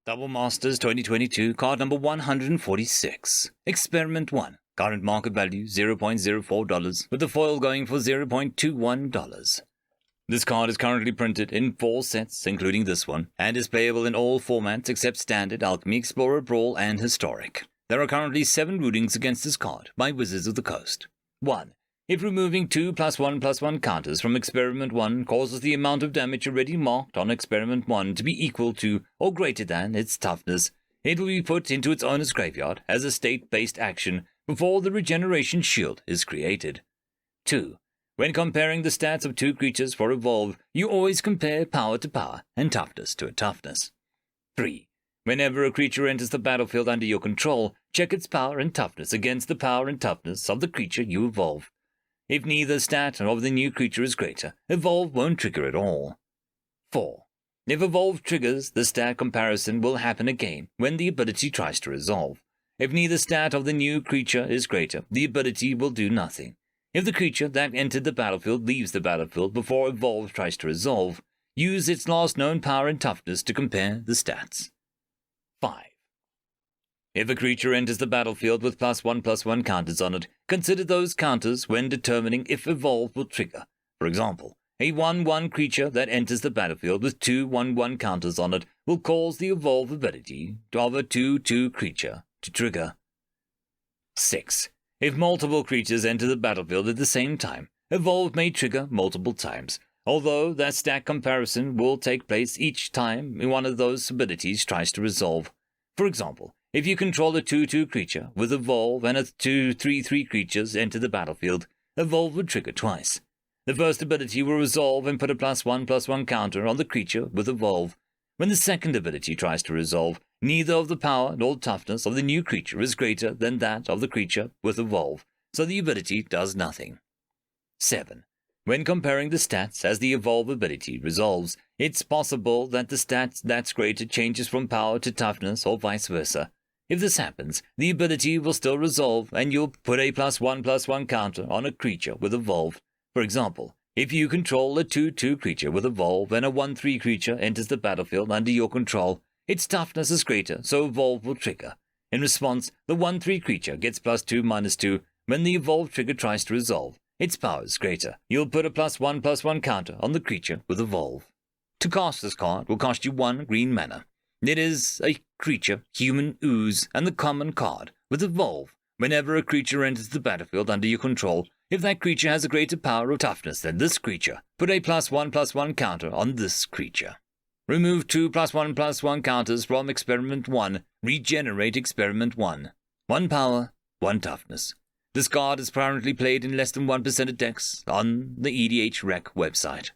Double Masters 2022, card number 146. Experiment 1. Current market value $0.04, with the foil going for $0.21. This card is currently printed in 4 sets, including this one, and is playable in all formats except Standard, Alchemy, Explorer, Brawl, and Historic. There are currently 7 rulings against this card by Wizards of the Coast. 1. If removing 2+1/+1 counters from Experiment 1 causes the amount of damage already marked on Experiment 1 to be equal to or greater than its toughness, it will be put into its owner's graveyard as a state-based action before the regeneration shield is created. 2. When comparing the stats of 2 creatures for Evolve, you always compare power to power and toughness to a toughness. 3. Whenever a creature enters the battlefield under your control, check its power and toughness against the power and toughness of the creature you evolve. If neither stat of the new creature is greater, Evolve won't trigger at all. 4. If Evolve triggers, the stat comparison will happen again when the ability tries to resolve. If neither stat of the new creature is greater, the ability will do nothing. If the creature that entered the battlefield leaves the battlefield before Evolve tries to resolve, use its last known power and toughness to compare the stats. 5. If a creature enters the battlefield with +1/+1 counters on it, consider those counters when determining if Evolve will trigger. For example, a 1/1 creature that enters the battlefield with 2 1/1 counters on it will cause the Evolve ability of a 2/2 creature to trigger. 6. If multiple creatures enter the battlefield at the same time, Evolve may trigger multiple times, although that stat comparison will take place each time one of those abilities tries to resolve. For example, if you control a 2/2 creature with Evolve and a 2/3/3 creatures enter the battlefield, Evolve would trigger twice. The first ability will resolve and put a +1/+1 counter on the creature with Evolve. When the second ability tries to resolve, neither of the power nor toughness of the new creature is greater than that of the creature with Evolve, so the ability does nothing. 7. When comparing the stats as the Evolve ability resolves, it's possible that the stat that's greater changes from power to toughness or vice versa. If this happens, the ability will still resolve and you'll put a +1/+1 counter on a creature with Evolve. For example, if you control a 2/2 creature with Evolve and a 1/3 creature enters the battlefield under your control, its toughness is greater, so Evolve will trigger. In response, the 1/3 creature gets +2/-2 when the Evolve trigger tries to resolve. Its power is greater. You'll put a +1/+1 counter on the creature with Evolve. To cast this card will cost you 1 green mana. It is a creature, Human Ooze, and the common card with Evolve. Whenever a creature enters the battlefield under your control, if that creature has a greater power or toughness than this creature, put a +1/+1 counter on this creature. Remove 2 +1/+1 counters from Experiment 1. Regenerate Experiment 1. 1 power, 1 toughness. This card is currently played in less than 1% of decks on the EDH Rec website.